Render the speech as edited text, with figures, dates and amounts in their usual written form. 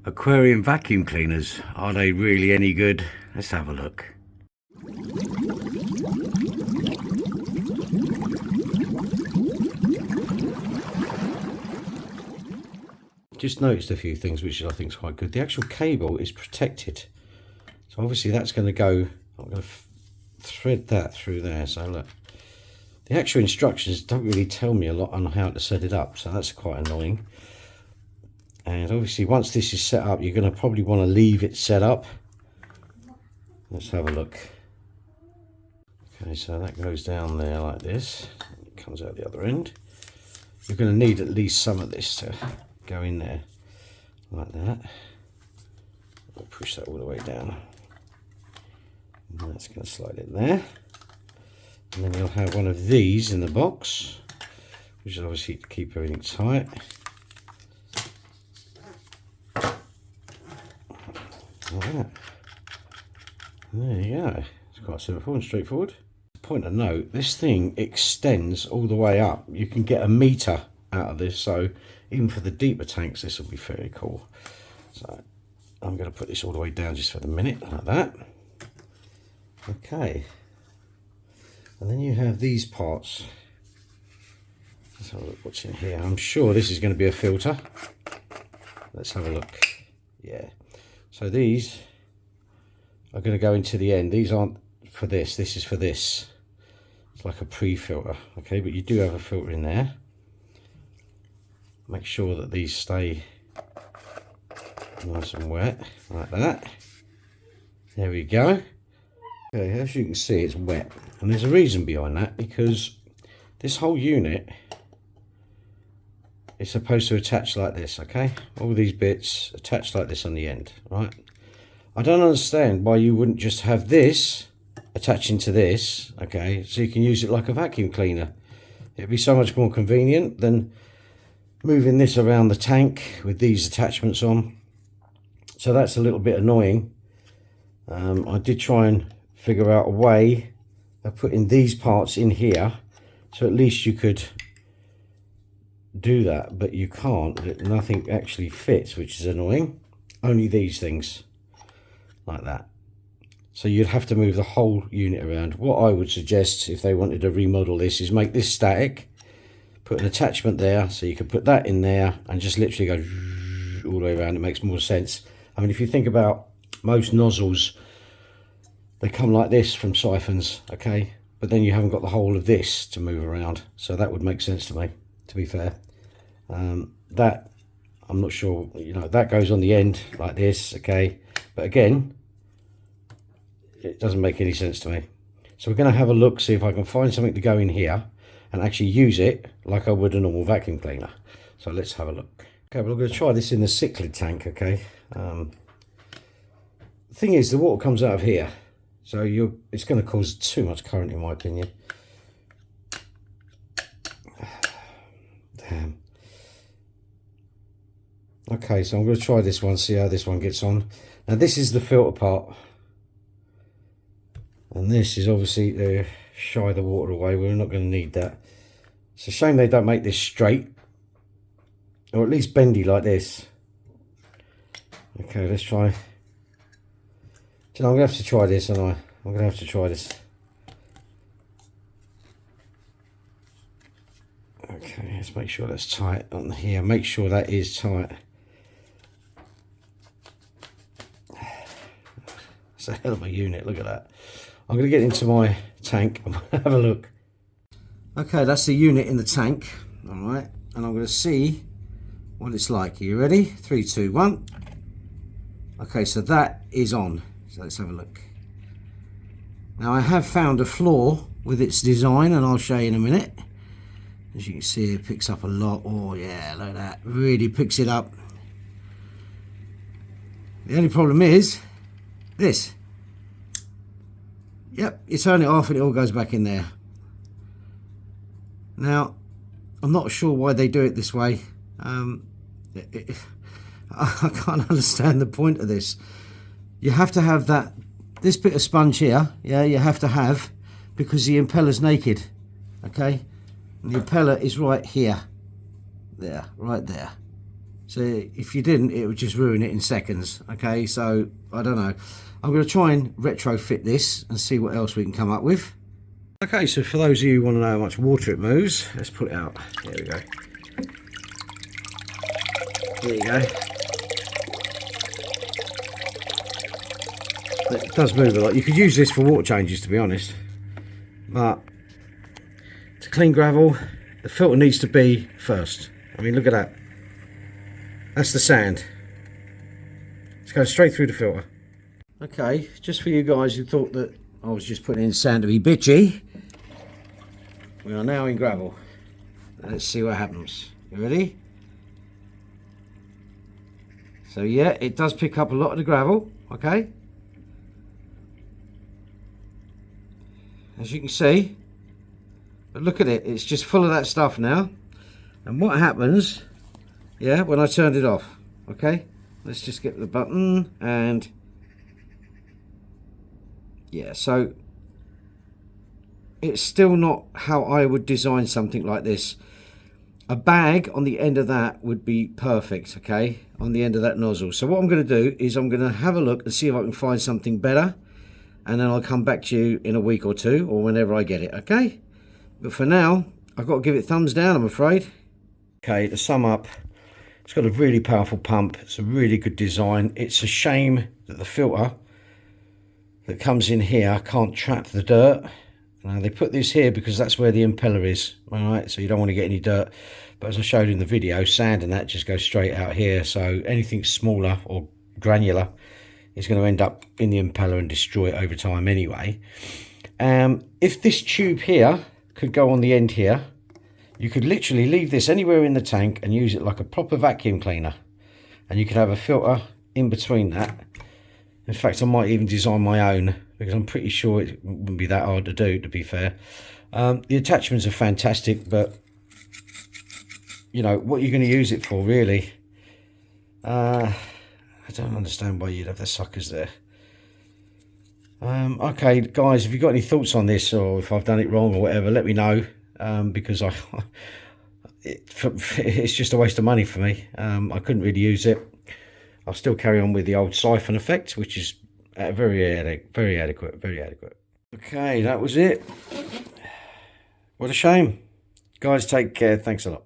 aquarium vacuum cleaners. Are they really any good? Let's have a look. Just noticed a few things which I think is quite good. The actual cable is protected, so obviously that's going to go, I'm going to thread that through there. So look, the actual instructions don't really tell me a lot on how to set it up, so that's quite annoying. And obviously once this is set up, you're going to probably want to leave it set up. Let's have a look. Okay, so that goes down there like this, it comes out the other end. You're going to need at least some of this to go in there like that. I'll push that all the way down, and that's going to slide in there. And then you'll have one of these in the box, which is obviously to keep everything tight. Like that. There you go. It's quite simple and straightforward. Point of note, this thing extends all the way up. You can get a meter out of this, so even for the deeper tanks this will be very cool. So I'm going to put this all the way down just for the minute, like that. Okay, and then you have these parts. Let's have a look what's in here. I'm sure this is going to be a filter. Let's have a look. Yeah, so these are going to go into the end. These aren't for this, this is for this. It's like a pre-filter, okay, but you do have a filter in there. Make sure that these stay nice and wet, like that. There we go. Okay, as you can see, it's wet, and there's a reason behind that, because this whole unit is supposed to attach like this, okay? All these bits attached like this on the end, right? I don't understand why you wouldn't just have this attaching to this, okay, so you can use it like a vacuum cleaner. It'd be so much more convenient than moving this around the tank with these attachments on. So that's a little bit annoying. I did try and figure out a way of putting these parts in here, so at least you could do that, but you can't. Nothing actually fits, which is annoying. Only these things like that. So you'd have to move the whole unit around. What I would suggest, if they wanted to remodel this, is make this static, put an attachment there, so you could put that in there and just literally go all the way around. It makes more sense. I mean, if you think about most nozzles, they come like this from siphons, okay, but then you haven't got the whole of this to move around, so that would make sense to me, to be fair. That, I'm not sure, you know, that goes on the end like this, okay, but again, it doesn't make any sense to me. So we're going to have a look, see if I can find something to go in here and actually use it like I would a normal vacuum cleaner. So let's have a look. Okay, well, I'm going to try this in the cichlid tank, okay. The thing is, the water comes out of here, so it's going to cause too much current, in my opinion. Damn. Okay, so I'm going to try this one, see how this one gets on. Now this is the filter part, and this is obviously to shy the water away. We're not going to need that. It's a shame they don't make this straight, or at least bendy like this. Okay, let's try. You know, I'm going to have to try this, aren't I? I'm going to have to try this. Okay, let's make sure that's tight on here. Make sure that is tight. It's a hell of a unit, look at that. I'm going to get into my tank and have a look. Okay, that's the unit in the tank, alright, and I'm going to see what it's like. Are you ready? 3, 2, 1. Okay, so that is on. So let's have a look. Now I have found a flaw with its design, and I'll show you in a minute. As you can see, it picks up a lot. Oh yeah, look at that. Really picks it up. The only problem is this. Yep, you turn it off and it all goes back in there. Now, I'm not sure why they do it this way. I can't understand the point of this. You have to have this bit of sponge here, yeah, you have to have, because the impeller's naked, okay? And the impeller is right here, there, right there, So if you didn't, it would just ruin it in seconds. Okay, so I don't know. I'm going to try and retrofit this and see what else we can come up with. Okay, so for those of you who want to know how much water it moves, let's pull it out. There we go. There you go. It does move a lot. You could use this for water changes, to be honest. But to clean gravel, the filter needs to be first. I mean, look at that. That's the sand. It's going straight through the filter. Okay, just for you guys who thought that I was just putting in sand to be bitchy, we are now in gravel. Let's see what happens. You ready? So yeah, it does pick up a lot of the gravel, okay? As you can see. But look at it, it's just full of that stuff now. And what happens, yeah, when I turned it off, okay? Let's just get the button and yeah, so it's still not how I would design something like this. A bag on the end of that would be perfect, okay, on the end of that nozzle. So what I'm going to do is I'm going to have a look and see if I can find something better, and then I'll come back to you in a week or two or whenever I get it, okay? But for now, I've got to give it thumbs down, I'm afraid. Okay, to sum up, it's got a really powerful pump. It's a really good design. It's a shame that the filter that comes in here can't trap the dirt. Now they put this here because that's where the impeller is, all right? So you don't want to get any dirt. But as I showed in the video, sand and that just goes straight out here. So anything smaller or granular is going to end up in the impeller and destroy it over time anyway. If this tube here could go on the end here, you could literally leave this anywhere in the tank and use it like a proper vacuum cleaner. And you could have a filter in between that. In fact, I might even design my own, because I'm pretty sure it wouldn't be that hard to do, to be fair. The attachments are fantastic, but you know what you're going to use it for, really. I don't understand why you'd have the suckers there. Okay, guys, if you've got any thoughts on this, or if I've done it wrong or whatever, let me know, because it's just a waste of money for me. I couldn't really use it. I'll still carry on with the old siphon effect, which is very adequate. Okay, that was it. What a shame. Guys, take care. Thanks a lot.